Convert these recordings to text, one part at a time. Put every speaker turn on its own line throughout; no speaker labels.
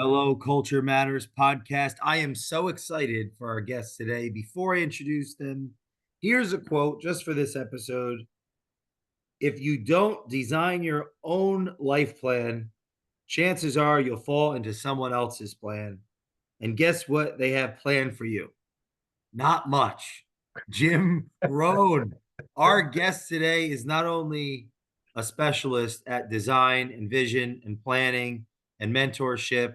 Hello, Culture Matters podcast. I am so excited for our guests today. Before I introduce them, here's a quote just for this episode. If you don't design your own life plan, chances are you'll fall into someone else's plan. And guess what they have planned for you? Not much. Jim Rohn, our guest today, is not only a specialist at design and vision and planning and mentorship.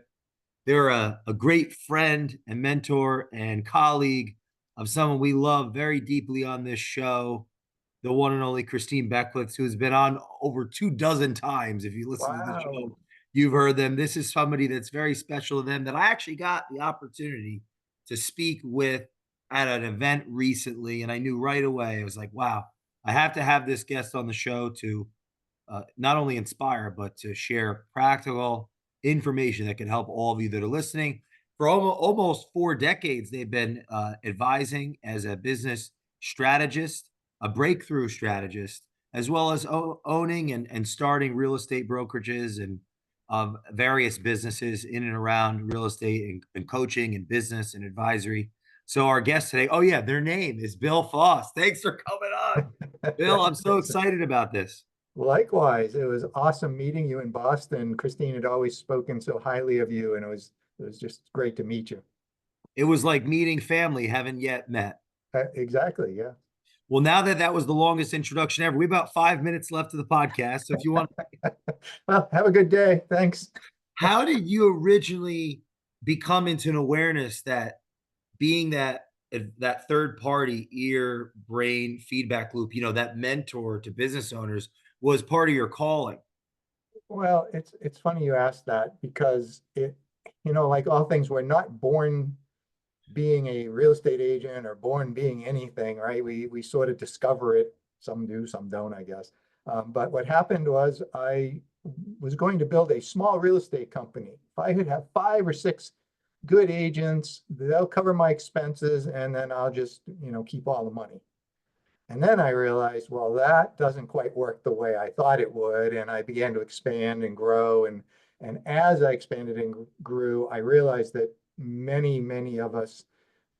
They're a great friend and mentor and colleague of someone we love very deeply on this show, the one and only Christine Beckwith, who's been on over 2 dozen times. If you listen to the
Wow.
show, you've heard them. This is somebody that's very special to them that I actually got the opportunity to speak with at an event recently. And I knew right away, I was like, wow, I have to have this guest on the show to not only inspire, but to share practical information that can help all of you that are listening. For almost 4 decades, they've been advising as a business strategist, a breakthrough strategist, as well as owning and starting real estate brokerages and various businesses in and around real estate and coaching and business and advisory. So our guest today, oh yeah, their name is Bill Foss. Thanks for coming on, Bill. I'm
Thanks,
so
Jason.
excited about this.
Likewise, it was awesome meeting you in Boston. Christine had always spoken so highly of you, and it was just great to meet you.
It was like meeting family, haven't yet met.
Exactly, yeah.
Well, now that that was the longest introduction ever, we have about 5 minutes left of the podcast. So if you want,
Well, have a good day. Thanks.
how did you originally become into an awareness that being that third party ear brain feedback loop, that mentor to business owners was part of your calling?
Well, it's funny you asked that because like all things, we're not born being a real estate agent or born being anything, right? We sort of discover it. Some do, some don't, I guess. But what happened was I was going to build a small real estate company. If I could have 5 or 6 good agents, they'll cover my expenses, and then I'll just, keep all the money. And then I realized, well, that doesn't quite work the way I thought it would. And I began to expand and grow. And as I expanded and grew, I realized that many of us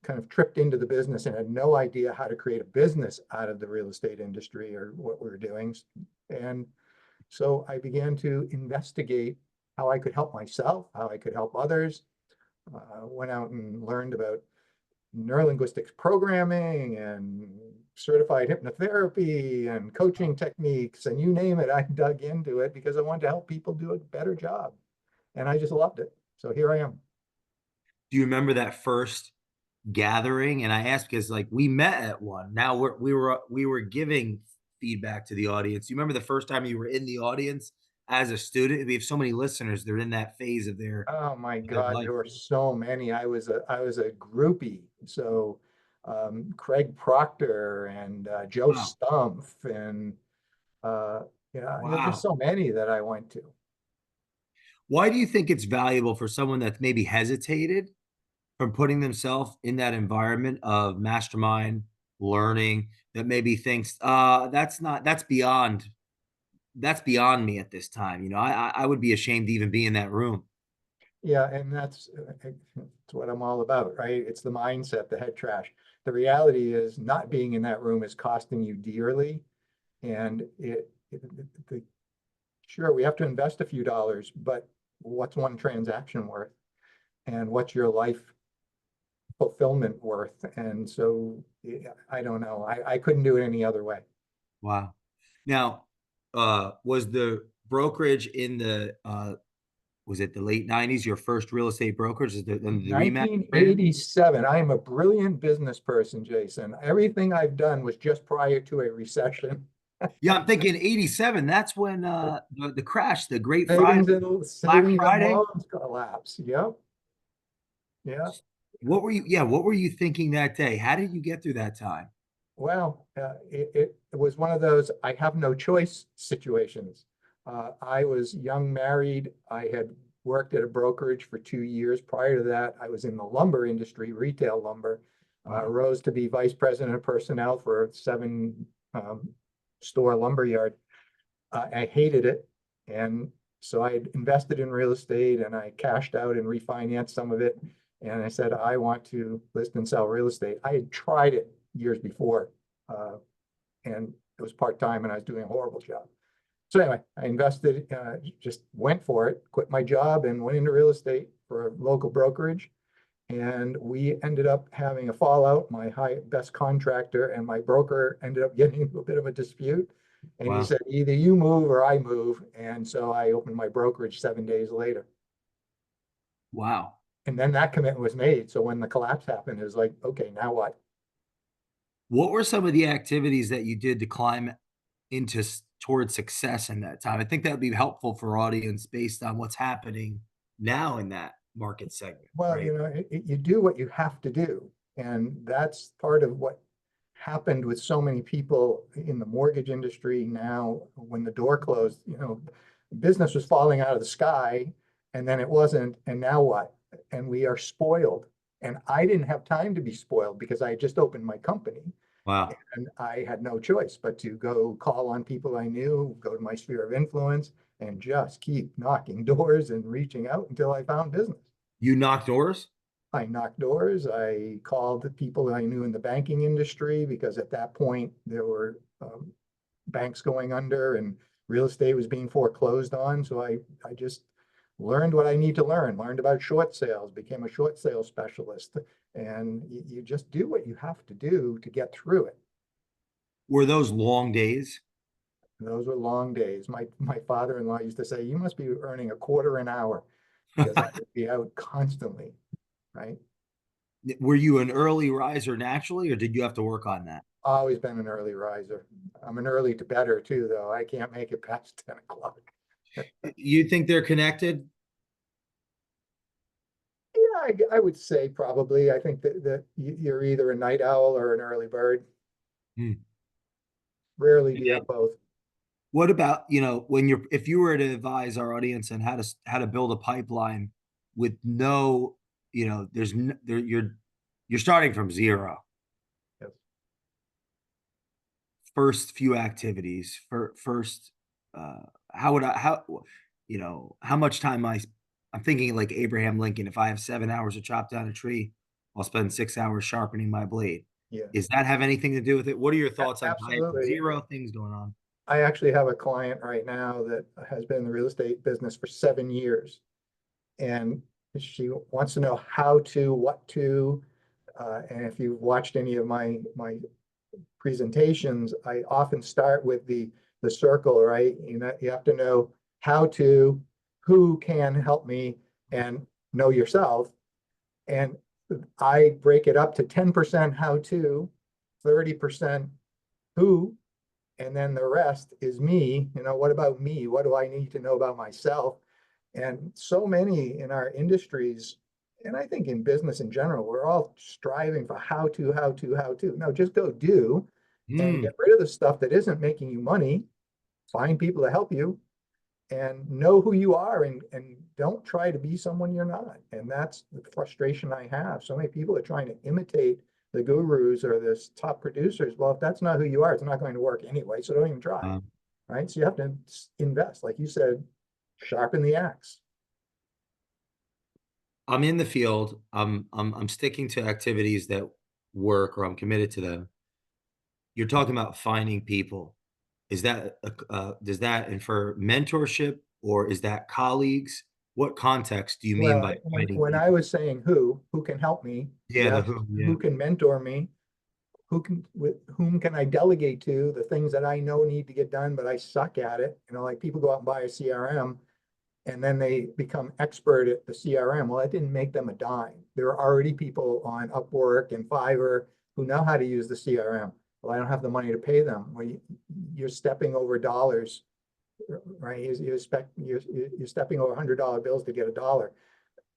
kind of tripped into the business and had no idea how to create a business out of the real estate industry or what we were doing. And so I began to investigate how I could help myself, how I could help others. Went out and learned about neurolinguistics programming and certified hypnotherapy and coaching techniques, and you name it, I dug into it because I wanted to help people do a better job. And I just loved it. So here I am.
Do you remember that first gathering? And I asked because like we met at one. Now we were giving feedback to the audience. You remember the first time you were in the audience as a student? We have so many listeners. They're in that phase of
Oh my
their
God,
life.
there were so many. I was a groupie. So Craig Proctor and Joe
Wow.
Stumpf and yeah, there's just
Wow.
so many that I went to.
Why do you think it's valuable for someone that's maybe hesitated from putting themselves in that environment of mastermind learning that maybe thinks, that's not, that's beyond me at this time. I would be ashamed to even be in that room.
Yeah, and that's what I'm all about, right? It's the mindset, the head trash. The reality is not being in that room is costing you dearly. And sure, we have to invest a few dollars, but what's one transaction worth? And what's your life fulfillment worth? And so yeah, I don't know. I couldn't do it any other way.
Wow. Now, was the brokerage in the was it the late 90s, your first real estate brokerage? Is the Remax brand?
1987. I am a brilliant business person, Jason. Everything I've done was just prior to a recession.
Yeah, I'm thinking 87. That's when the crash, the Great Friday, Black
Savings and
Friday.
loans collapse. Yep. Yeah.
What were you thinking that day? How did you get through that time?
Well, it was one of those I have no choice situations. I was young, married. I had worked at a brokerage for 2 years. Prior to that, I was in the lumber industry, retail lumber.
Wow.
Rose to be vice president of personnel for a 7 store lumber yard. I hated it. And So I had invested in real estate and I cashed out and refinanced some of it. And I said, I want to list and sell real estate. I had tried it years before, and it was part-time and I was doing a horrible job. So anyway, I invested, just went for it, quit my job and went into real estate for a local brokerage. And we ended up having a fallout. My best contractor and my broker ended up getting into a bit of a dispute. And he
Wow.
said, either you move or I move. And so I opened my brokerage 7 days later.
Wow.
And then that commitment was made. So when the collapse happened, it was like, okay, now what?
What were some of the activities that you did to climb towards success in that time? I think that would be helpful for audience based on what's happening now in that market segment,
Well,
right?
you do what you have to do. And that's part of what happened with so many people in the mortgage industry now when the door closed, business was falling out of the sky and then it wasn't. And now what? And we are spoiled. And I didn't have time to be spoiled because I had just opened my company
Wow.
and I had no choice but to go call on people I knew, go to my sphere of influence, and just keep knocking doors and reaching out until I found business.
You knocked doors?
I knocked doors. I called the people I knew in the banking industry because at that point there were banks going under and real estate was being foreclosed on. So I just learned what I need to learn, learned about short sales, became a short sales specialist. And you just do what you have to do to get through it.
Were those long days?
And those were long days. My father-in-law used to say, you must be earning a quarter an hour because I would be out constantly, right?
Were you an early riser naturally, or did you have to work on that?
Always been an early riser. I'm an early to bedder too, though. I can't make it past 10 o'clock.
You think they're connected?
Yeah, I would say probably. I think that you're either a night owl or an early bird.
Hmm.
Rarely do you have both.
What about, when if you were to advise our audience on how to build a pipeline with no, there's no, you're starting from zero.
Yes.
First few activities for first, how would I, how much time I'm thinking like Abraham Lincoln. If I have 7 hours to chop down a tree, I'll spend 6 hours sharpening my blade.
Yeah,
Does that have anything to do with it? What are your thoughts on I have
absolutely.
zero things going on?
I actually have a client right now that has been in the real estate business for 7 years. And she wants to know how to, what to, and if you've watched any of my presentations, I often start with the circle, right? You have to know how to, who can help me, and know yourself. And I break it up to 10% how to, 30% who, and then the rest is me. What about me? What do I need to know about myself? And so many in our industries, and I think in business in general, we're all striving for how to, how to, how to. No, just go do and
Hmm.
get rid of the stuff that isn't making you money. Find people to help you and know who you are and don't try to be someone you're not. And that's the frustration I have. So many people are trying to imitate the gurus or the top producers. Well, if that's not who you are, it's not going to work anyway. So don't even try.
Uh,
Right. So you have to invest, like you said, sharpen the axe.
I'm in the field. I'm sticking to activities that work, or I'm committed to them. You're talking about finding people. Is that does that infer mentorship, or is that colleagues? What context do you mean
Well,
by finding
when I
people?
was saying who can help me,
Yeah, the
yes,
who. Yeah.
who can mentor me, with whom can I delegate to the things that I know need to get done, but I suck at it. Like people go out and buy a CRM and then they become expert at the CRM. Well, that didn't make them a dime. There are already people on Upwork and Fiverr who know how to use the CRM. Well, I don't have the money to pay them. Well, you're stepping over dollars, right? You're stepping over $100 bills to get a dollar.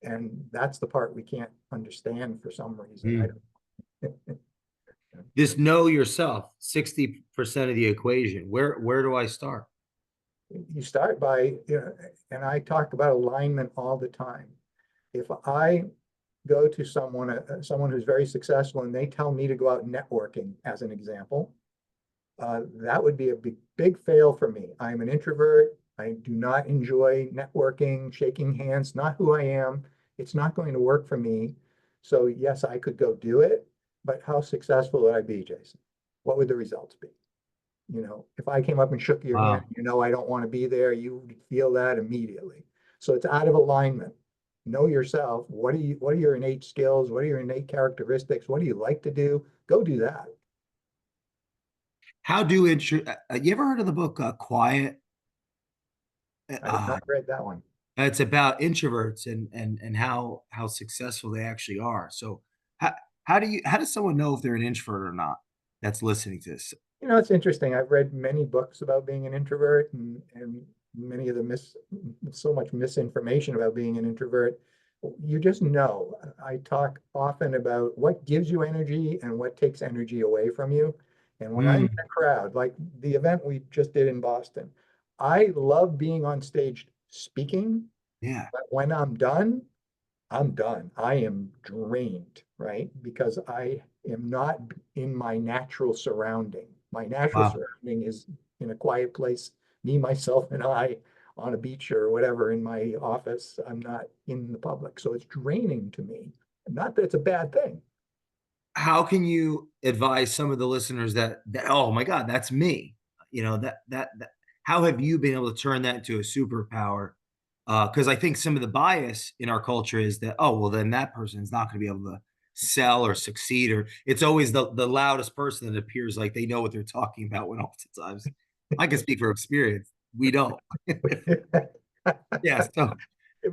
And that's the part we can't understand for some reason. I
Mm.
don't.
This know yourself, 60% of the equation. Where do I start?
You start by, and I talk about alignment all the time. If I go to someone who's very successful, and they tell me to go out networking, as an example, that would be a big fail for me. I'm an introvert. I do not enjoy networking, shaking hands, not who I am. It's not going to work for me. So yes, I could go do it, but how successful would I be, Jason? What would the results be? If I came up and shook your hand,
Wow.
I don't want to be there, you would feel that immediately. So it's out of alignment. Know yourself. What are your innate skills? What are your innate characteristics? What do you like to do? Go do that.
How do intro? You ever heard of the book Quiet?
I have not read that one.
It's about introverts and how successful they actually are. So how how does someone know if they're an introvert or not? That's listening to this.
It's interesting. I've read many books about being an introvert and many of the so much misinformation about being an introvert. You just know. I talk often about what gives you energy and what takes energy away from you. And when I'm in
Mm,
a crowd, like the event we just did in Boston, I love being on stage speaking,
yeah.
but when I'm done, I'm done. I am drained, right? Because I am not in my natural surrounding. My natural
Wow.
surrounding is in a quiet place, me, myself, and I on a beach or whatever in my office. I'm not in the public. So it's draining to me. Not that it's a bad thing.
How can you advise some of the listeners that oh my God, that's me? That how have you been able to turn that into a superpower? Because I think some of the bias in our culture is that, oh, well, then that person is not going to be able to sell or succeed, or it's always the loudest person that appears like they know what they're talking about. When oftentimes, I can speak from experience, we don't. Yeah, so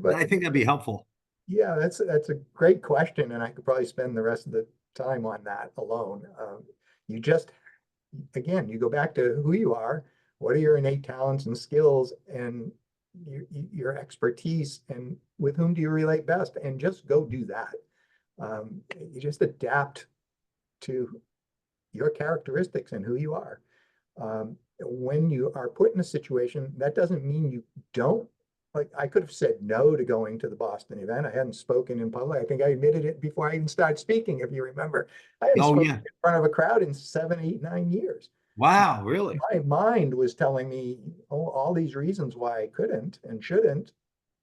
But
I think that'd be helpful.
yeah, that's a great question, and I could probably spend the rest of the time on that alone. You just again, you go back to who you are, what are your innate talents and skills, and your expertise, and with whom do you relate best, and just go do that. You just adapt to your characteristics and who you are. When you are put in a situation, that doesn't mean you don't. Like I could have said no to going to the Boston event. I hadn't spoken in public. I think I admitted it before I even started speaking, if you remember. I hadn't
Oh
spoken
yeah,
in front of a crowd in 7, 8, 9 years.
wow, really?
My mind was telling me all these reasons why I couldn't and shouldn't,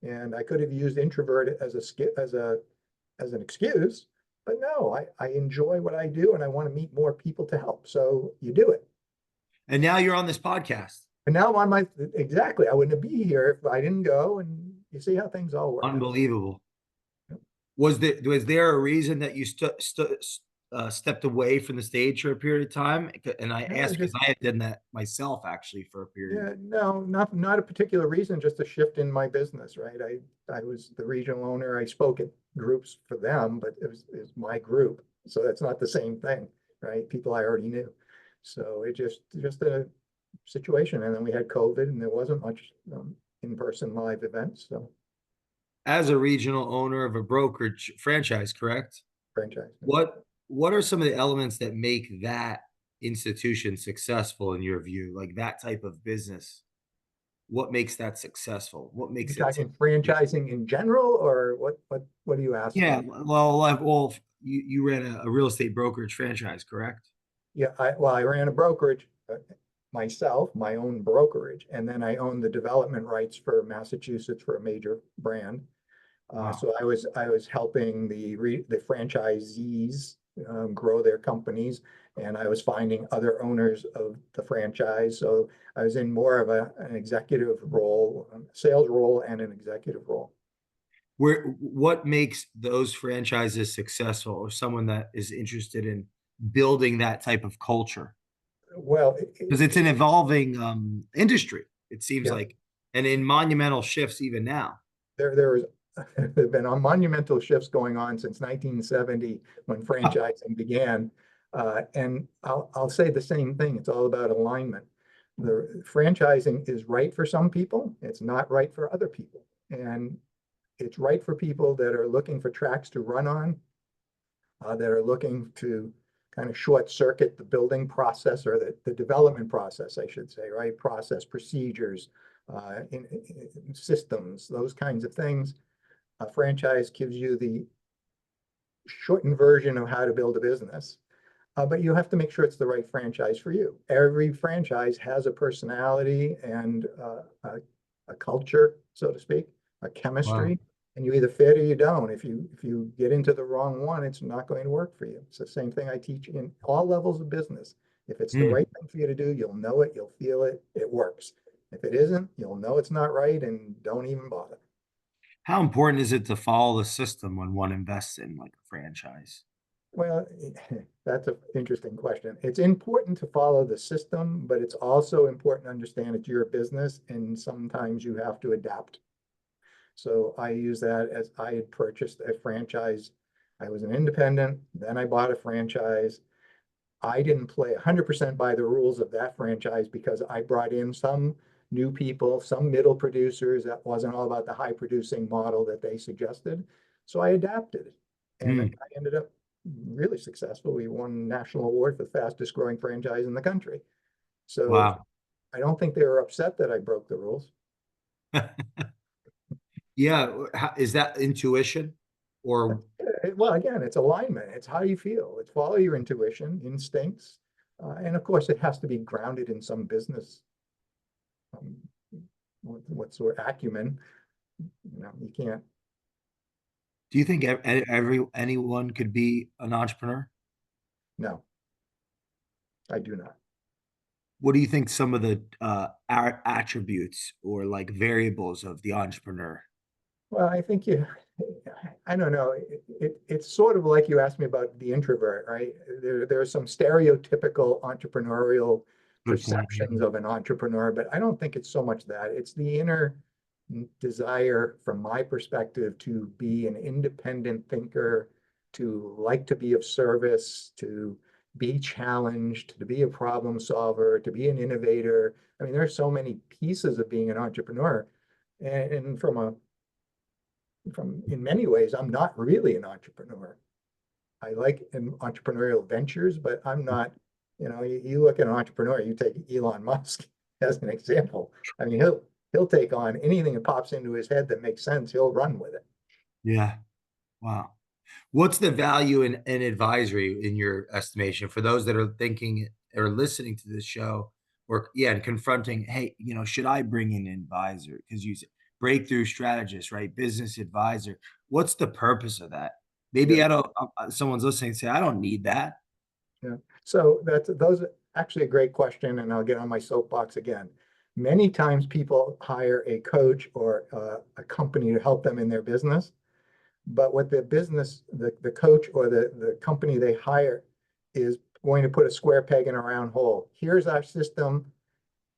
and I could have used introvert as an excuse. But no, I enjoy what I do and I want to meet more people to help. So you do it.
And now you're on this podcast.
And now I'm on my exactly. I wouldn't be here if I didn't go. And you see how things all work out.
Unbelievable. Was there a reason that you stepped away from the stage for a period of time? And I
No,
asked because
just
I had done that myself actually for a period.
yeah, no, not a particular reason, just a shift in my business, right? I was the regional owner. I spoke at groups for them, but it was my group. So that's not the same thing, right? People I already knew. So it just a situation. And then we had COVID and there wasn't much in-person live events. So
As a regional owner of a brokerage franchise, correct?
franchise.
What are some of the elements that make that institution successful in your view? Like that type of business, what makes that successful? What
You're
makes it
talking
tick?
franchising in general, or what are you
Yeah,
asking?
well, you ran a real estate brokerage franchise, correct?
Yeah, I ran a brokerage myself, my own brokerage, and then I owned the development rights for Massachusetts for a major brand.
Wow.
So I was helping the franchisees grow their companies, and I was finding other owners of the franchise. So I was in more of an executive role, sales role, and an executive role.
What makes those franchises successful, or someone that is interested in building that type of culture?
Well,
Because it's an evolving industry, it seems
yeah,
like, and in monumental shifts even now.
there was there have been monumental shifts going on since 1970 when franchising began. And I'll say the same thing. It's all about alignment. The franchising is right for some people. It's not right for other people. And it's right for people that are looking for tracks to run on, that are looking to kind of short circuit the building process or the development process, I should say, right? Process, procedures, in systems, those kinds of things. A franchise gives you the shortened version of how to build a business, but you have to make sure it's the right franchise for you. Every franchise has a personality and a culture, so to speak, a
Wow.
chemistry, and you either fit or you don't. If you get into the wrong one, it's not going to work for you. It's the same thing I teach in all levels of business. If it's the
Hmm.
right thing for you to do, you'll know it, you'll feel it, it works. If it isn't, you'll know it's not right and don't even bother.
How important is it to follow the system when one invests in like a franchise?
Well, that's an interesting question. It's important to follow the system, but it's also important to understand it's your business and sometimes you have to adapt. So I use that as I had purchased a franchise. I was an independent, then I bought a franchise. I didn't play 100% by the rules of that franchise because I brought in some new people, some middle producers. That wasn't all about the high producing model that they suggested. So I adapted and I
Hmm.
ended up really successful. We won a national award for the fastest growing franchise in the country. So
Wow.
I don't think they were upset that I broke the rules.
Yeah. Is that intuition or
Well, again, it's alignment. It's how you feel. It's follow your intuition, instincts. And of course, it has to be grounded in some business, um, what sort of acumen. You can't.
do you think anyone could be an entrepreneur?
No, I do not.
What do you think some of the attributes or like variables of the entrepreneur?
Well, I think I don't know. It's sort of like you asked me about the introvert, right? There are some stereotypical entrepreneurial
Good point.
perceptions of an entrepreneur, but I don't think it's so much that. It's the inner desire, from my perspective, to be an independent thinker, to like to be of service, to be challenged, to be a problem solver, to be an innovator. I mean, there are so many pieces of being an entrepreneur. And from in many ways, I'm not really an entrepreneur. I like entrepreneurial ventures, but I'm not, you look at an entrepreneur, you take Elon Musk as an example. I mean, he'll take on anything that pops into his head that makes sense, he'll run with it.
Yeah. Wow. What's the value in advisory in your estimation for those that are thinking or listening to this show or yeah, and confronting, hey, should I bring in an advisor? Because you said breakthrough strategist, right? Business advisor. What's the purpose of that?
Yeah,
Maybe I don't someone's listening and say, I don't need that.
yeah. So those are actually a great question, and I'll get on my soapbox again. Many times people hire a coach or a company to help them in their business. But what the coach or the company they hire is going to put a square peg in a round hole. Here's our system.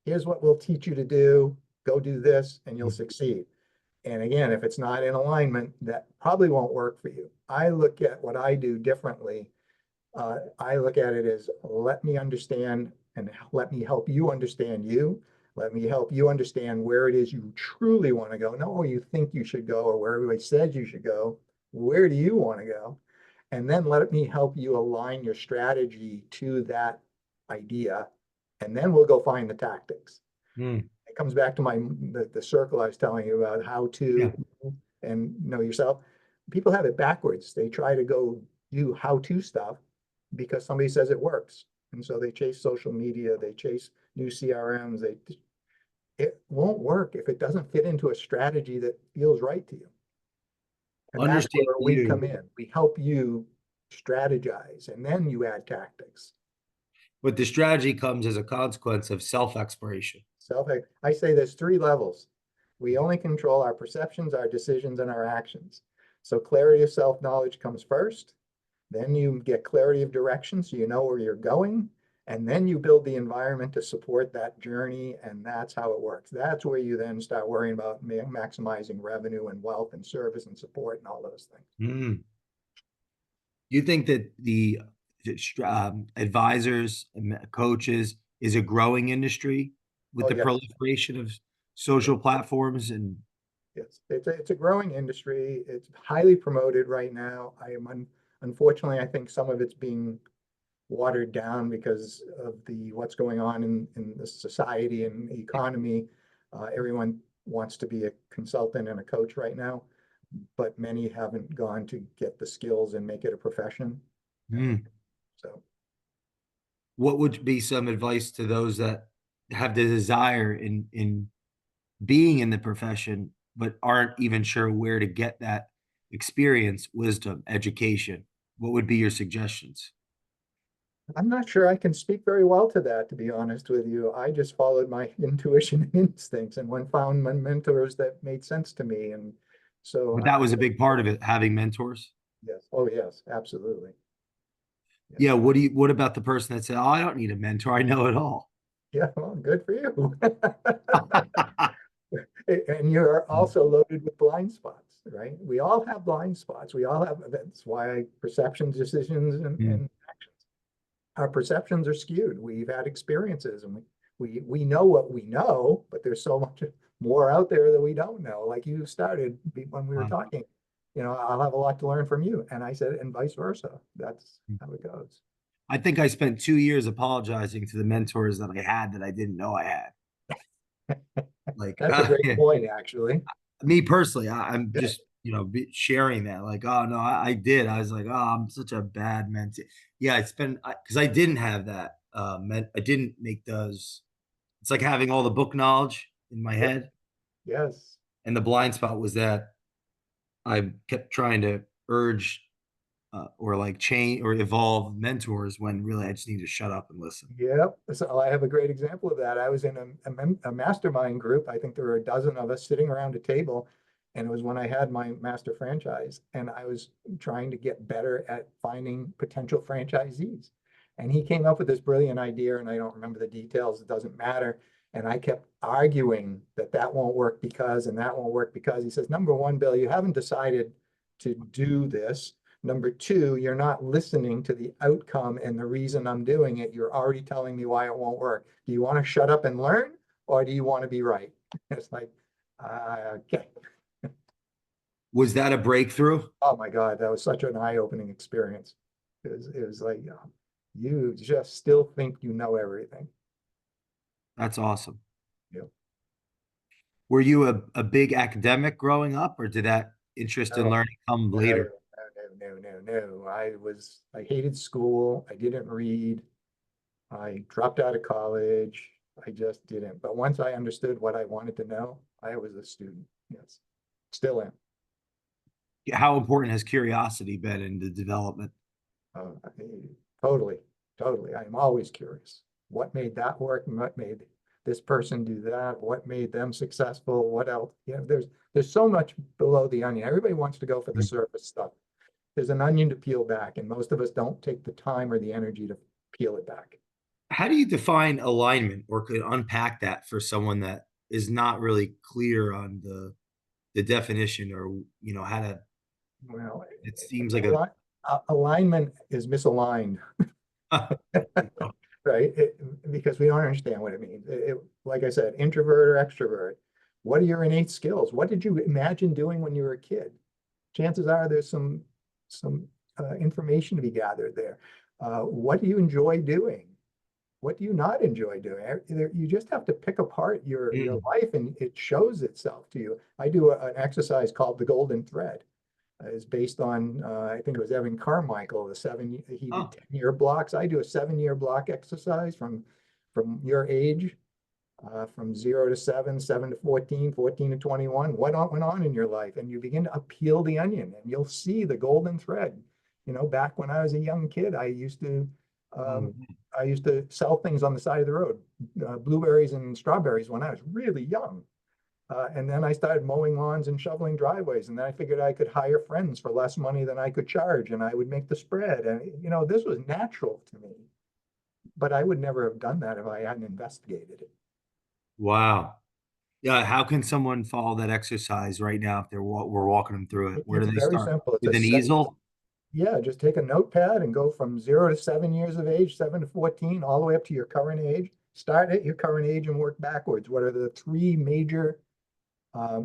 Here's what we'll teach you to do. Go do this and you'll succeed. And again, if it's not in alignment, that probably won't work for you. I look at what I do differently. I look at it as let me understand and let me help you understand you. Let me help you understand where it is you truly want to go, not where you think you should go or where everybody says you should go. Where do you want to go? And then let me help you align your strategy to that idea. And then we'll go find the tactics.
Mm,
It comes back to the circle I was telling you about how
yeah.
to and know yourself. People have it backwards. They try to go do how to stuff because somebody says it works. And so they chase social media, they chase new CRMs. It won't work if it doesn't fit into a strategy that feels right to you. And that's
Understand
where we
you,
come in. We help you strategize and then you add tactics.
but the strategy comes as a consequence of self-exploration.
Self, I say there's three levels. We only control our perceptions, our decisions, and our actions. So clarity of self-knowledge comes first. Then you get clarity of direction so you know where you're going. And then you build the environment to support that journey. And that's how it works. That's where you then start worrying about maximizing revenue and wealth and service and support and all those things.
Mm. Do you think that the advisors and coaches is a growing industry with
Oh,
the
yes.
proliferation of social platforms and
It's a growing industry. It's highly promoted right now. Unfortunately, I think some of it's being watered down because of the what's going on in the society and economy. Everyone wants to be a consultant and a coach right now, but many haven't gone to get the skills and make it a profession. And
mm,
so,
what would be some advice to those that have the desire in being in the profession, but aren't even sure where to get that experience, wisdom, education? What would be your suggestions?
I'm not sure I can speak very well to that, to be honest with you. I just followed my intuition and instincts and went found my mentors that made sense to me. And so
But that was a big part of it, having mentors.
yes. Oh, yes, absolutely. Yeah.
Yeah. What about the person that said, "Oh, I don't need a mentor. I know it all."
Yeah, well, good for you. And you're also loaded with blind spots, right? We all have blind spots. We all have, that's why perceptions, decisions,
Mm.
and actions. Our perceptions are skewed. We've had experiences and we know what we know, but there's so much more out there that we don't know. Like you started when we were talking, I'll have a lot to learn from you. And I said, and vice versa. That's how it goes.
I think I spent 2 years apologizing to the mentors that I had that I didn't know I had. Like,
That's a great point, actually.
me personally, I'm
Yeah.
just, sharing that. Like, oh no, I did. I was like, oh, I'm such a bad mentor. Yeah, it's been because I didn't have that. I didn't make those. It's like having all the book knowledge in my
Yeah.
head,
Yes.
and the blind spot was that I kept trying to urge or like change or evolve mentors when really I just need to shut up and listen.
Yep. So I have a great example of that. I was in a mastermind group. I think there were a dozen of us sitting around a table. And it was when I had my master franchise and I was trying to get better at finding potential franchisees. And he came up with this brilliant idea, and I don't remember the details. It doesn't matter. And I kept arguing that that won't work because, and that won't work because. He says, number one, Bill, you haven't decided to do this. Number two, you're not listening to the outcome and the reason I'm doing it. You're already telling me why it won't work. Do you want to shut up and learn, or do you want to be right? It's like, okay.
Was that a breakthrough?
Oh my God, that was such an eye-opening experience. It was like, you just still think you know everything.
That's awesome.
You
Were you a big academic growing up, or did that interest in
know,
learning come
no, no,
later?
no. I hated school. I didn't read. I dropped out of college. I just didn't. But once I understood what I wanted to know, I was a student. Yes, still am.
How important has curiosity been in the development?
Totally, totally. I'm always curious. What made that work? And what made this person do that? What made them successful? What else? There's so much below the onion. Everybody wants to go for the surface stuff. There's an onion to peel back, and most of us don't take the time or the energy to peel it back.
How do you define alignment, or could unpack that for someone that is not really clear on the definition, or how to?
Well,
It seems like a
alignment is misaligned, right? Because we don't understand what it means. Like I said, introvert or extrovert. What are your innate skills? What did you imagine doing when you were a kid? Chances are there's some information to be gathered there. What do you enjoy doing? What do you not enjoy doing? You just have to pick apart your
Mm.
life, and it shows itself to you. I do an exercise called the golden thread. Is based on I think it was Evan Carmichael, he did
Oh,
10-year blocks. I do a 7-year block exercise from your age, from 0 to 7, 7 to 14, 14 to 21. What went on in your life? And you begin to peel the onion and you'll see the golden thread. Back when I was a young kid, um,
oh,
I used to sell things on the side of the road, blueberries and strawberries when I was really young. And then I started mowing lawns and shoveling driveways. And then I figured I could hire friends for less money than I could charge, and I would make the spread. And, this was natural to me, but I would never have done that if I hadn't investigated it.
wow. Yeah, how can someone follow that exercise right now if we're walking them through it? Where do
It's
they
very
start?
simple.
With an easel?
Yeah, just take a notepad and go from 0 to 7 years of age, 7 to 14, all the way up to your current age. Start at your current age and work backwards. What are the three major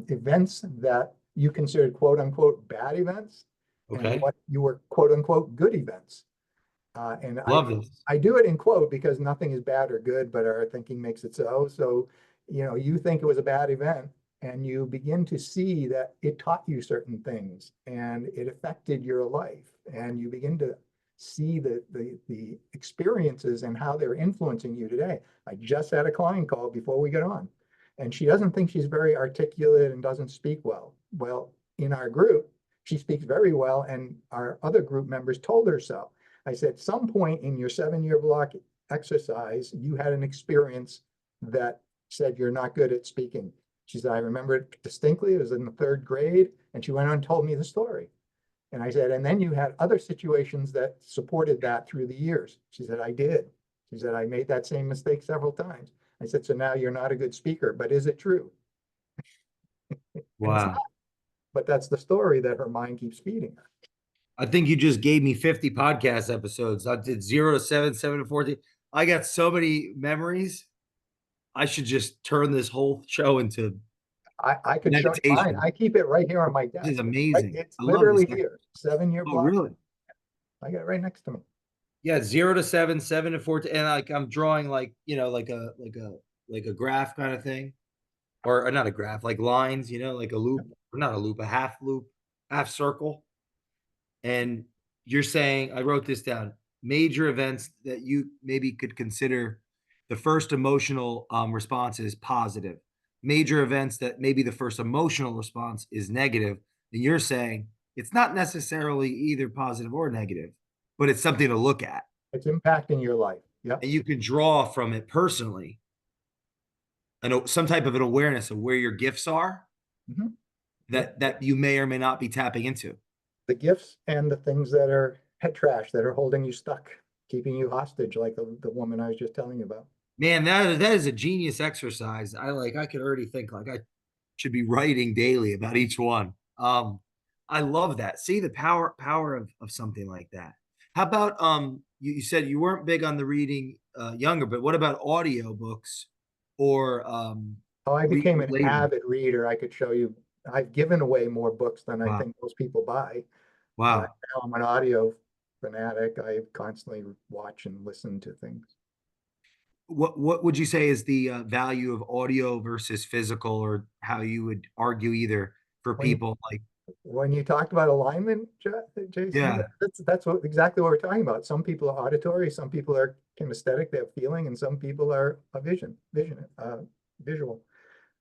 events that you considered quote unquote bad events, and
Okay.
what you were quote unquote good events? And
Love this.
I do it in quote because nothing is bad or good, but our thinking makes it so. So, you think it was a bad event, and you begin to see that it taught you certain things and it affected your life, and you begin to see the experiences and how they're influencing you today. I just had a client call before we got on, and she doesn't think she's very articulate and doesn't speak well. Well, in our group, she speaks very well, and our other group members told her so. I said, some point in your 7-year block exercise, you had an experience that said you're not good at speaking. She said, I remember it distinctly. It was in the 3rd grade. And she went on and told me the story. And I said, and then you had other situations that supported that through the years. She said, I did. She said, I made that same mistake several times. I said, so now you're not a good speaker, but is it true? And it's
Wow.
not, but that's the story that her mind keeps feeding her.
I think you just gave me 50 podcast episodes. I did 0 to 7, 7 to 14. I got so many memories. I should just turn this whole show into
I could show you mine.
meditation.
I keep it right here on my
This is
desk. Right,
amazing.
it's
I love this.
literally here. 7-year
Oh,
block.
really?
I got it right next to me.
Yeah, 0 to 7, 7 to 14, and like I'm drawing like like a graph kind of thing, or not a graph, like lines, like a loop, or not a loop, a half loop, half circle. And you're saying, I wrote this down, major events that you maybe could consider the first emotional response is positive. Major events that maybe the first emotional response is negative. And you're saying it's not necessarily either positive or negative, but it's something to look at.
It's impacting your life. Yep.
And you can draw from it personally and some type of an awareness of where your gifts are
Mhm. Yep.
that you may or may not be tapping into.
The gifts and the things that are head trash that are holding you stuck, keeping you hostage, like the woman I was just telling you about.
Man, that is a genius exercise. I could already think like I should be writing daily about each one. I love that. See the power of something like that. How about you said you weren't big on the reading younger, but what about audio books or
Oh, I became
reading
an
later?
avid reader. I could show you. I've given away more books than I
Wow.
think most people buy.
Wow.
Now I'm an audio fanatic. I constantly watch and listen to things.
What would you say is the value of audio versus physical, or how you would argue either for
When you
people like,
when you talked about alignment, Jason,
yeah,
that's exactly what we're talking about. Some people are auditory, some people are kinesthetic, they have feeling, and some people are a visual.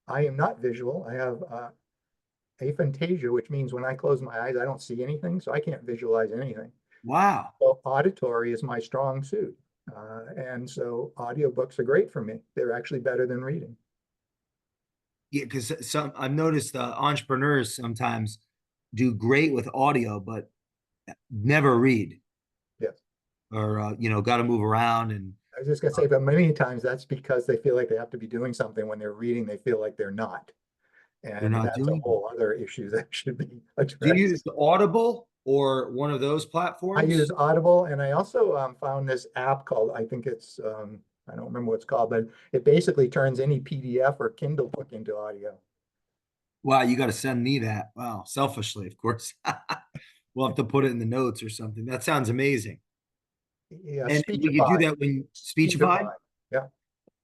I am not visual. I have aphantasia, which means when I close my eyes, I don't see anything, so I can't visualize anything.
wow.
So auditory is my strong suit. And so audiobooks are great for me. They're actually better than reading.
Yeah, because some I've noticed entrepreneurs sometimes do great with audio, but never read,
Yes.
or got to move around, and
I was just gonna say, but many times that's because they feel like they have to be doing something. When they're reading, they feel like they're not.
they're
And
not
that's a
doing it.
whole other issue that should be
Do you
addressed.
use Audible or one of those
I use
platforms?
Audible, and I also found this app called, I think it's, I don't remember what it's called, but it basically turns any PDF or Kindle book into audio.
Wow, you got to send me that. Wow, selfishly, of course. We'll have to put it in the notes or something. That sounds amazing.
Yeah,
And would you do
Speechify,
that when Speechify?
Speechify. Yeah.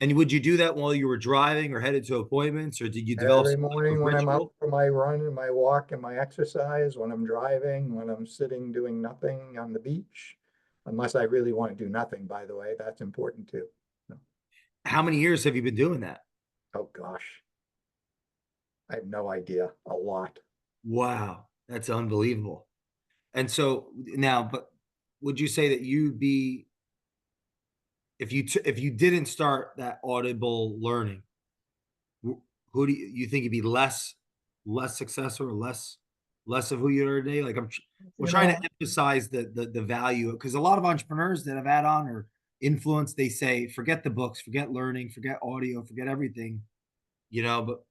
And would you do that while you were driving or headed to appointments, or did you develop
Every
some type
morning
of
when I'm out
ritual?
for my run and my walk and my exercise, when I'm driving, when I'm sitting doing nothing on the beach, unless I really want to do nothing, by the way, that's important too. So,
How many years have you been doing that?
oh gosh, I have no idea. A lot.
Wow, that's unbelievable. And so now, but would you say that you'd be if you didn't start that audible learning, who do you think you'd be less successful, or less of who you are today? Like we're
You
trying
know,
to emphasize the value, because a lot of entrepreneurs that have had on or influence, they say forget the books, forget learning, forget audio, forget everything, but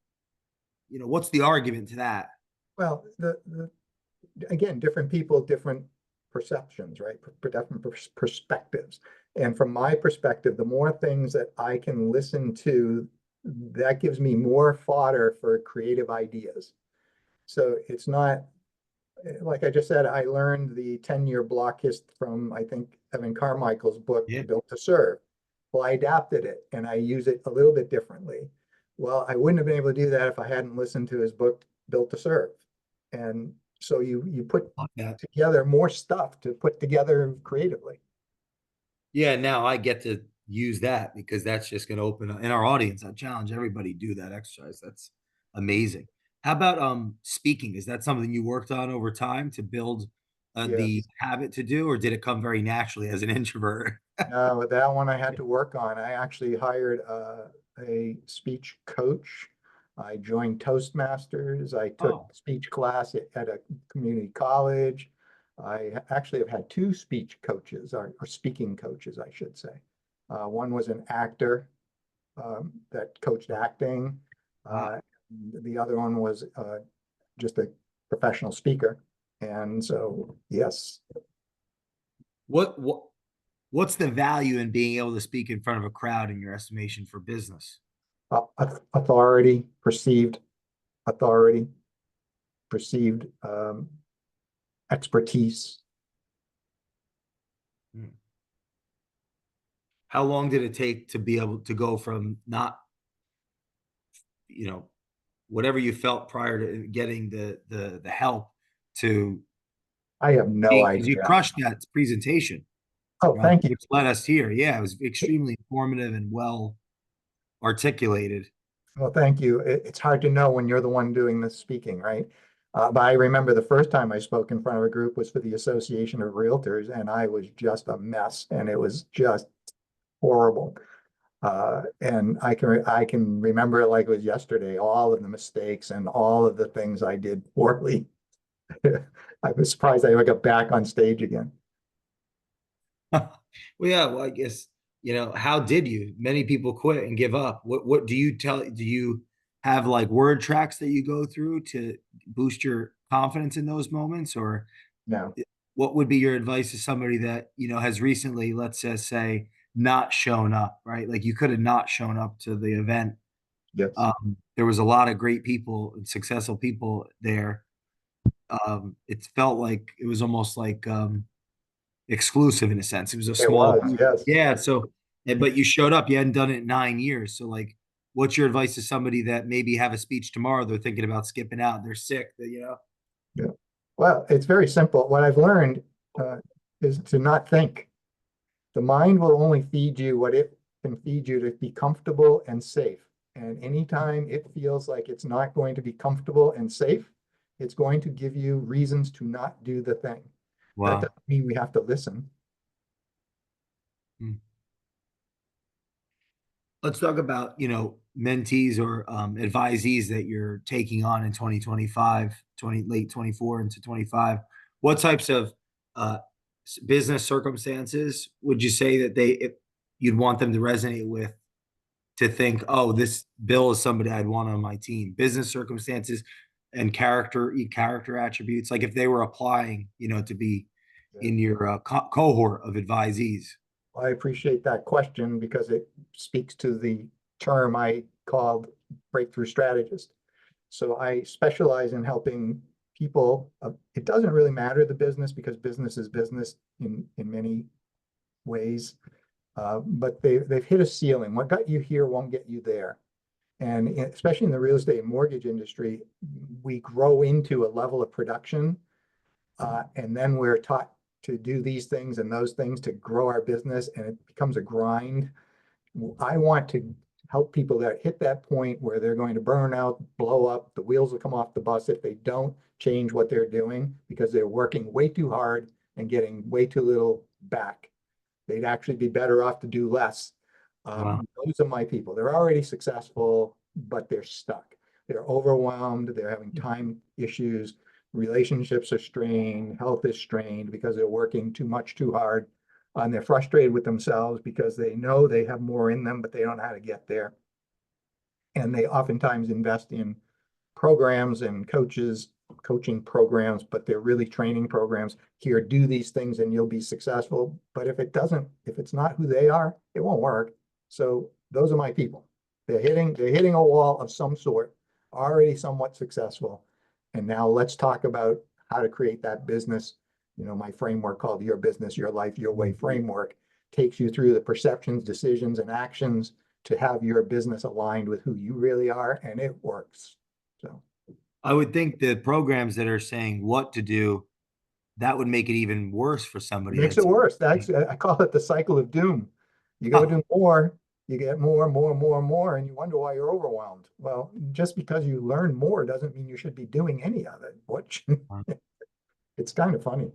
what's the argument to that?
well, the again, different people, different perceptions, right? Different perspectives. And from my perspective, the more things that I can listen to, that gives me more fodder for creative ideas. So it's not, like I just said, I learned the 10-year block hist from, I think, Evan Carmichael's book,
Yeah.
Built to Serve. Well, I adapted it and I use it a little bit differently. Well, I wouldn't have been able to do that if I hadn't listened to his book, Built to Serve. And so you put
Like that.
together more stuff to put together creatively.
Yeah, now I get to use that because that's just going to open up in our audience. I challenge everybody to do that exercise. That's amazing. How about speaking? Is that something you worked on over time to build the
Yes.
habit to do, or did it come very naturally as an introvert?
No, that one I had to work on. I actually hired a speech coach. I joined Toastmasters. I took
Oh,
speech class at a community college. I actually have had two speech coaches, or speaking coaches, I should say. One was an actor that coached acting.
wow.
Uh, the other one was just a professional speaker. And so, yes,
What what's the value in being able to speak in front of a crowd in your estimation for business?
authority, authority, perceived expertise.
Hmm. How long did it take to be able to go from not, you know, whatever you felt prior to getting the help to
I have no
because you
idea.
crushed that presentation,
Oh, thank you.
which led us here. Yeah, it was extremely informative and well articulated.
Well, thank you. It's hard to know when you're the one doing the speaking, right? But I remember the first time I spoke in front of a group was for the Association of Realtors, and I was just a mess, and it was just horrible. And I can remember it like it was yesterday, all of the mistakes and all of the things I did poorly. I was surprised I ever got back on stage again.
Well, yeah, well, I guess, how did you? Many people quit and give up. What do you tell? Do you have like word tracks that you go through to boost your confidence in those moments, or
No,
what would be your advice to somebody that has recently, let's just say, not shown up, right? Like you could have not shown up to the event.
yes,
There was a lot of great people and successful people there. It felt like it was almost like exclusive in a sense. It was a
it
small
was,
group.
yes.
Yeah. So, but you showed up. You hadn't done it in 9 years. So, like, what's your advice to somebody that maybe have a speech tomorrow? They're thinking about skipping out. They're sick.
Yeah. Well, it's very simple. What I've learned uh, is to not think. The mind will only feed you what it can feed you to be comfortable and safe. And anytime it feels like it's not going to be comfortable and safe, it's going to give you reasons to not do the thing. That
Wow.
doesn't mean we have to listen.
Hmm. Let's talk about mentees or advisees that you're taking on in 2025, late 24 into 25. What types of uh, business circumstances would you say that you'd want them to resonate with, to think, oh, this Bill is somebody I'd want on my team? Business circumstances and character attributes, like if they were applying, to be
Yeah.
in your cohort of advisees.
I appreciate that question because it speaks to the term I called breakthrough strategist. So I specialize in helping people. It doesn't really matter the business because business is business in many ways. But they've hit a ceiling. What got you here won't get you there. And especially in the real estate and mortgage industry, we grow into a level of production, and then we're taught to do these things and those things to grow our business, and it becomes a grind. I want to help people that hit that point where they're going to burn out, blow up, the wheels will come off the bus if they don't change what they're doing because they're working way too hard and getting way too little back. They'd actually be better off to do less.
Wow.
Those are my people. They're already successful, but they're stuck. They're overwhelmed. They're having time issues. Relationships are strained. Health is strained because they're working too much, too hard. And they're frustrated with themselves because they know they have more in them, but they don't know how to get there. And they oftentimes invest in programs and coaching programs, but they're really training programs. Here, do these things and you'll be successful. But if it's not who they are, it won't work. So those are my people. They're hitting a wall of some sort, already somewhat successful. And now let's talk about how to create that business. My framework called Your Business, Your Life, Your Way framework takes you through the perceptions, decisions, and actions to have your business aligned with who you really are, and it works. So
I would think the programs that are saying what to do, that would make it even worse for
it
somebody
makes it
that's
worse. I call it the cycle of doom. You go
Huh.
do more, you get more, more, more, more, and you wonder why you're overwhelmed. Well, just because you learn more doesn't mean you should be doing any of it. It's kind of funny.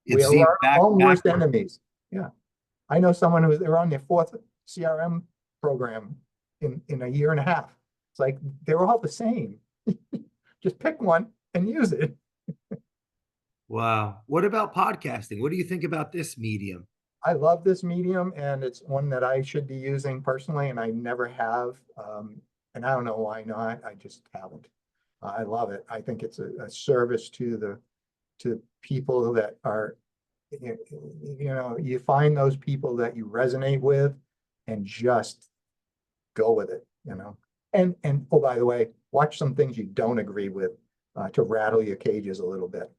It
We are
seems
our own worst
backward.
enemies. Yeah. I know someone who's they're on their fourth CRM program in a year and a half. It's like they're all the same. Just pick one and use it.
Wow. What about podcasting? What do you think about this medium?
I love this medium and it's one that I should be using personally and I never have. And I don't know why not. I just haven't. I love it. I think it's a service to the to people that are, you find those people that you resonate with and just go with it, you know. And oh, by the way, watch some things you don't agree with to rattle your cages a little bit.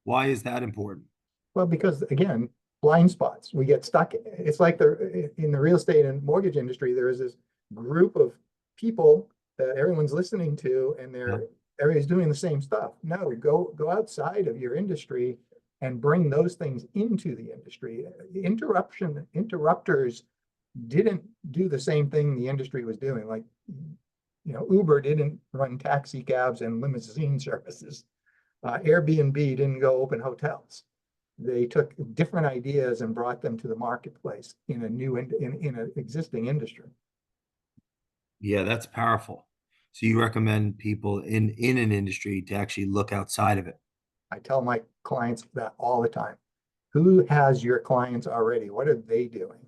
Why is that important?
Well, because again, blind spots. We get stuck. It's like in the real estate and mortgage industry, there is this group of people that everyone's listening to, and
Yeah.
everybody's doing the same stuff. No, go outside of your industry and bring those things into the industry. Interrupters didn't do the same thing the industry was doing. Like, Uber didn't run taxi cabs and limousine services. Airbnb didn't go open hotels. They took different ideas and brought them to the marketplace in an existing industry.
Yeah, that's powerful. So you recommend people in an industry to actually look outside of it.
I tell my clients that all the time. Who has your clients already? What are they doing?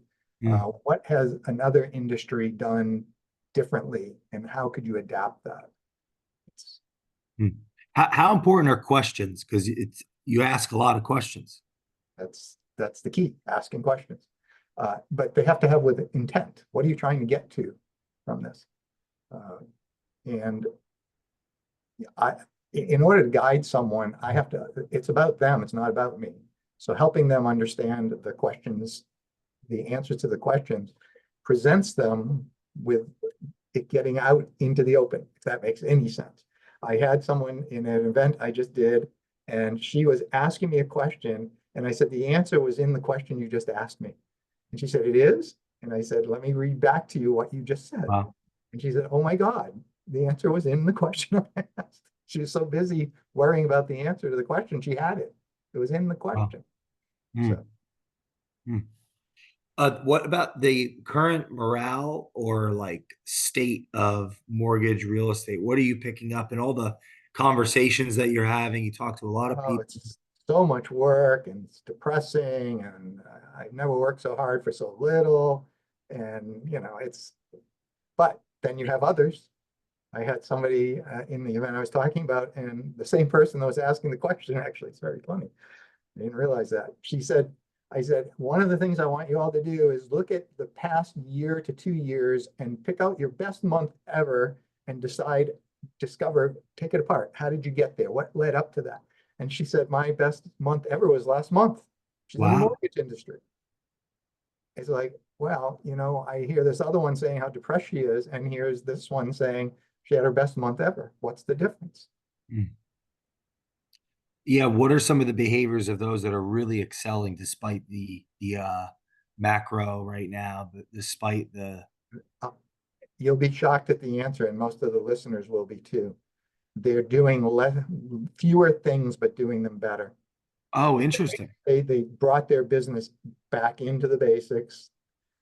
Mm,
What has another industry done differently, and how could you adapt that? It's,
mm. How important are questions? Because it's you ask a lot of questions.
that's the key, asking questions. But they have to have with intent. What are you trying to get to from this? Uh, and I, in order to guide someone, it's about them, it's not about me. So helping them understand the questions, the answers to the questions, presents them with it getting out into the open, if that makes any sense. I had someone in an event I just did, and she was asking me a question, and I said, the answer was in the question you just asked me. And she said, it is? And I said, let me read back to you what you just said.
Wow.
And she said, oh my God, the answer was in the question I asked. She was so busy worrying about the answer to the question, she had it. It was in the
Wow.
question.
Mm,
So
mm. What about the current morale or like state of mortgage real estate? What are you picking up in all the conversations that you're having? You talk to a lot of
oh,
people.
it's so much work and it's depressing and I've never worked so hard for so little. And, but then you have others. I had somebody in the event I was talking about, and the same person that was asking the question, actually, it's very funny. I didn't realize that. I said, one of the things I want you all to do is look at the past year to 2 years and pick out your best month ever and take it apart. How did you get there? What led up to that? And she said, my best month ever was last month. She's in the
Wow.
mortgage industry. It's like, well, I hear this other one saying how depressed she is, and here's this one saying she had her best month ever. What's the difference?
Mm. Yeah, what are some of the behaviors of those that are really excelling despite the macro right now, but despite the
Uh, You'll be shocked at the answer, and most of the listeners will be too. They're doing fewer things, but doing them better.
oh, interesting.
They brought their business back into the basics.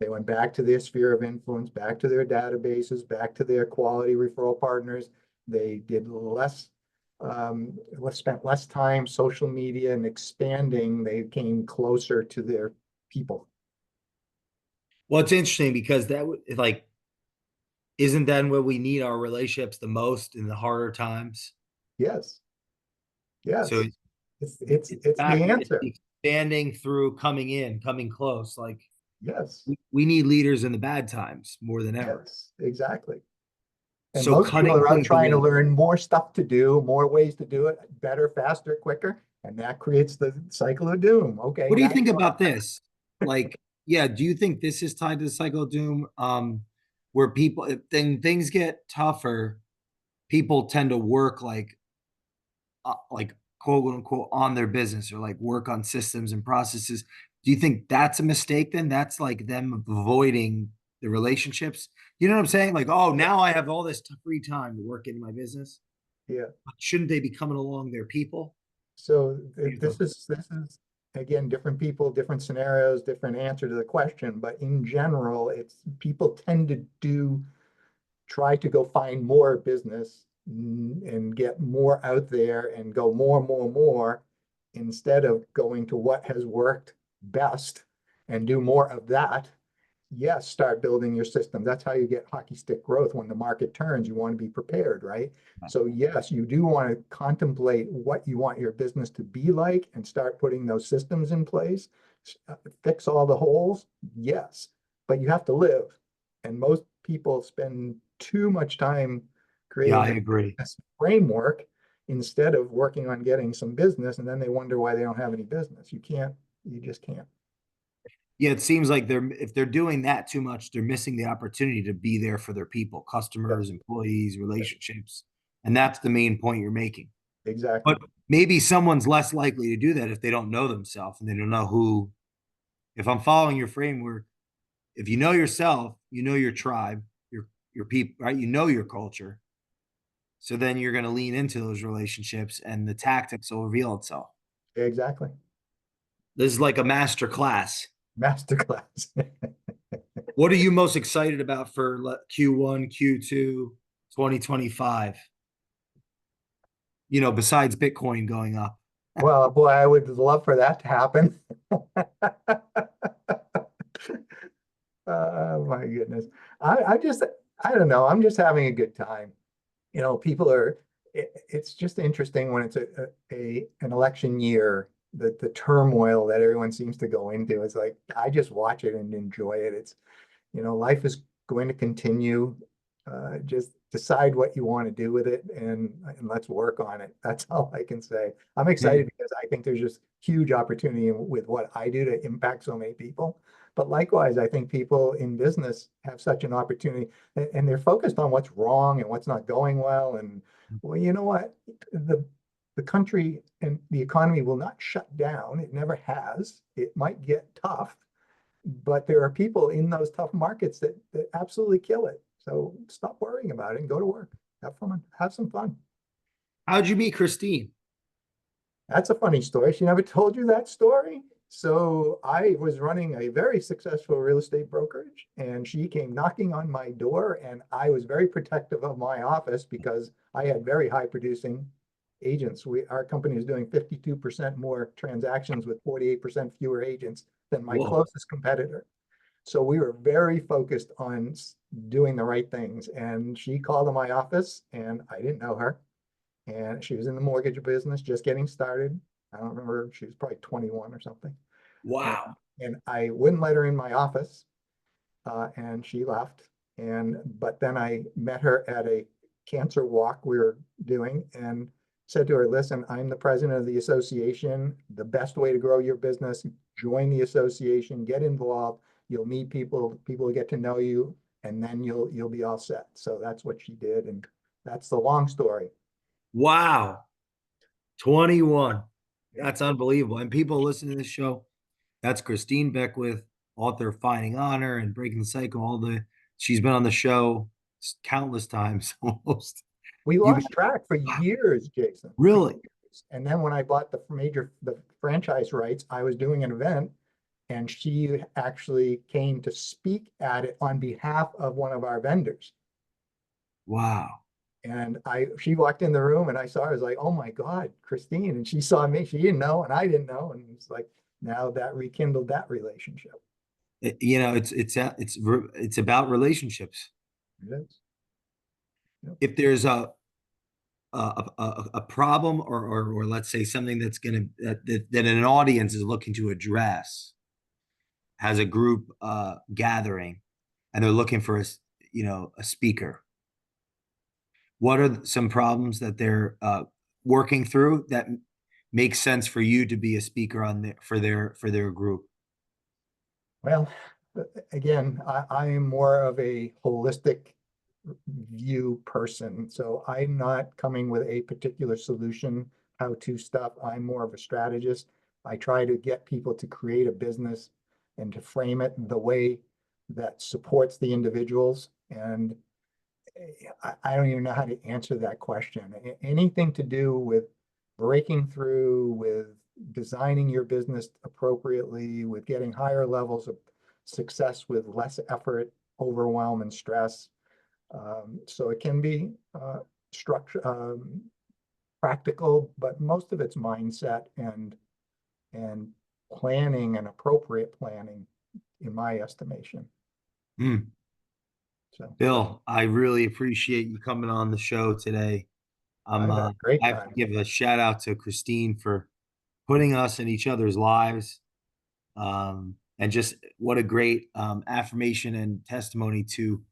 They went back to their sphere of influence, back to their databases, back to their quality referral partners. They did spent less time social media and expanding. They came closer to their people.
Well, it's interesting because that would like isn't that where we need our relationships the most in the harder times?
Yes,
So
yes.
it's
It's the
back, it's
answer.
expanding through coming in, coming close. Like
Yes,
we need leaders in the bad times more than ever.
yes, exactly. And
So
most people
cutting
are out
things
trying to
away.
learn more stuff to do, more ways to do it, better, faster, quicker. And that creates the cycle of doom. Okay,
What do you
now
think about this? Like, yeah, do you think this is tied to the cycle of doom? Where people, if things get tougher, people tend to work like quote unquote on their business or like work on systems and processes. Do you think that's a mistake then? That's like them avoiding the relationships. You know what I'm saying? Like, oh,
Yeah.
now I have all this free time to work in my business.
Yeah.
But shouldn't they be coming along their people?
So
What are your
this
thoughts?
is again different people, different scenarios, different answer to the question. But in general, it's people tend to do try to go find more business and get more out there and go more instead of going to what has worked best and do more of that. Yes, start building your system. That's how you get hockey stick growth. When the market turns, you want to be prepared, right? So yes, you do want to contemplate what you want your business to be like and start putting those systems in place. Fix all the holes, yes, but you have to live. And most people spend too much time
Yeah, I
creating
agree.
a framework instead of working on getting some business, and then they wonder why they don't have any business. You just can't.
Yeah, it seems like they're if they're doing that too much, they're missing the opportunity to be there for their people, customers,
Yes,
employees, relationships. And that's the main point you're making.
exactly.
But maybe someone's less likely to do that if they don't know themselves and they don't know who. If I'm following your framework, if you know yourself, you know your tribe, your people, right? You know your culture. So then you're going to lean into those relationships and the tactics will reveal itself.
Exactly.
This is like a master class.
Masterclass.
What are you most excited about for Q1, Q2, 2025? Besides Bitcoin going up.
Well, boy, I would love for that to happen. My goodness. I just, I don't know. I'm just having a good time. People are, it's just interesting when it's an election year, the turmoil that everyone seems to go into. It's like, I just watch it and enjoy it. Life is going to continue. Just decide what you want to do with it and let's work on it. That's all I can say. I'm excited because I think there's just huge opportunity with what I do to impact so many people. But likewise, I think people in business have such an opportunity and they're focused on what's wrong and what's not going well. And well, you know what? The country and the economy will not shut down. It never has. It might get tough, but there are people in those tough markets that absolutely kill it. So stop worrying about it and go to work. Have fun. Have some fun.
How'd you meet Christine?
That's a funny story. She never told you that story. So I was running a very successful real estate brokerage, and she came knocking on my door, and I was very protective of my office because I had very high producing agents. Our company is doing 52% more transactions with 48% fewer agents than my
Whoa.
closest competitor. So we were very focused on doing the right things. And she called in my office, and I didn't know her. And she was in the mortgage business, just getting started. I don't remember, she was probably 21 or something. And,
Wow.
and I wouldn't let her in my office, and she left. But then I met her at a cancer walk we were doing and said to her, listen, I'm the president of the association. The best way to grow your business, join the association, get involved. You'll meet people will get to know you, and then you'll be all set. So that's what she did. And that's the long story.
Wow. 21.
Yeah.
That's unbelievable. And people listening to this show, that's Christine Beckwith, author of Finding Honor and Breaking the Cycle. She's been on the show countless times almost.
We
You
lost track for years, Jason, for
really?
years. And then when I bought the franchise rights, I was doing an event and she actually came to speak at it on behalf of one of our vendors.
Wow.
And she walked in the room and I saw her, I was like, oh my God, Christine. And she saw me, she didn't know, and I didn't know. And it's like, now that rekindled that relationship.
It's about relationships.
It is. Yep.
If there's a problem or let's say something that's gonna that an audience is looking to address, has a group gathering, and they're looking for a speaker. What are some problems that they're working through that makes sense for you to be a speaker for their group?
Well, again, I am more of a holistic view person. So I'm not coming with a particular solution, how to stuff. I'm more of a strategist. I try to get people to create a business and to frame it the way that supports the individuals. And I don't even know how to answer that question. Anything to do with breaking through, with designing your business appropriately, with getting higher levels of success with less effort, overwhelm, and stress. So it can be structure, practical, but most of it's mindset and planning and appropriate planning, in my estimation.
Mm.
So
Bill, I really appreciate you coming on the show today.
I've had a great
I have to
time.
give a shout out to Christine for putting us in each other's lives. And just what a great affirmation and testimony to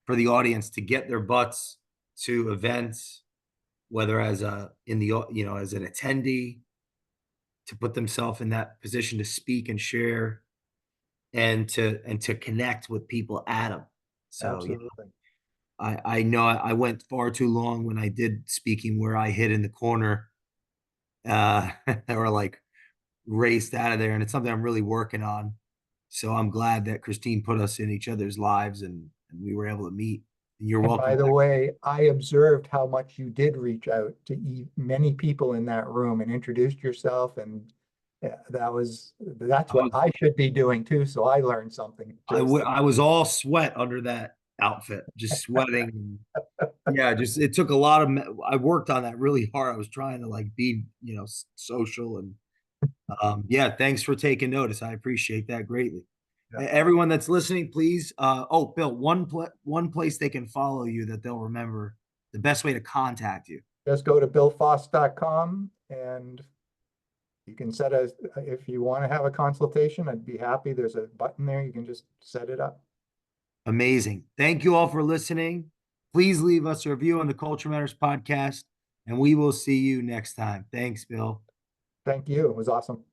for the audience to get their butts to events, whether as a in the as an attendee, to put themselves in that position to speak and share and to connect with people at them. So
Absolutely.
I know I went far too long when I did speaking where I hid in the corner or like raced out of there, and it's something I'm really working on. So I'm glad that Christine put us in each other's lives and we were able to meet. And you're
And
welcome
by the
back.
way, I observed how much you did reach out to many people in that room and introduced yourself. And that's
I
what
was
I should be doing too. So I learned something too.
I was all sweat under that outfit, just sweating. Yeah, just it took a lot of I worked on that really hard. I was trying to like be, social and yeah, thanks for taking notice. I appreciate that greatly.
Yeah.
Everyone that's listening, please. Oh, Bill, one place they can follow you that they'll remember the best way to contact you.
Just go to billfoss.com and you can if you want to have a consultation, I'd be happy. There's a button there. You can just set it up.
Amazing. Thank you all for listening. Please leave us a review on the Culture Matters podcast, and we will see you next time. Thanks, Bill.
Thank you. It was awesome.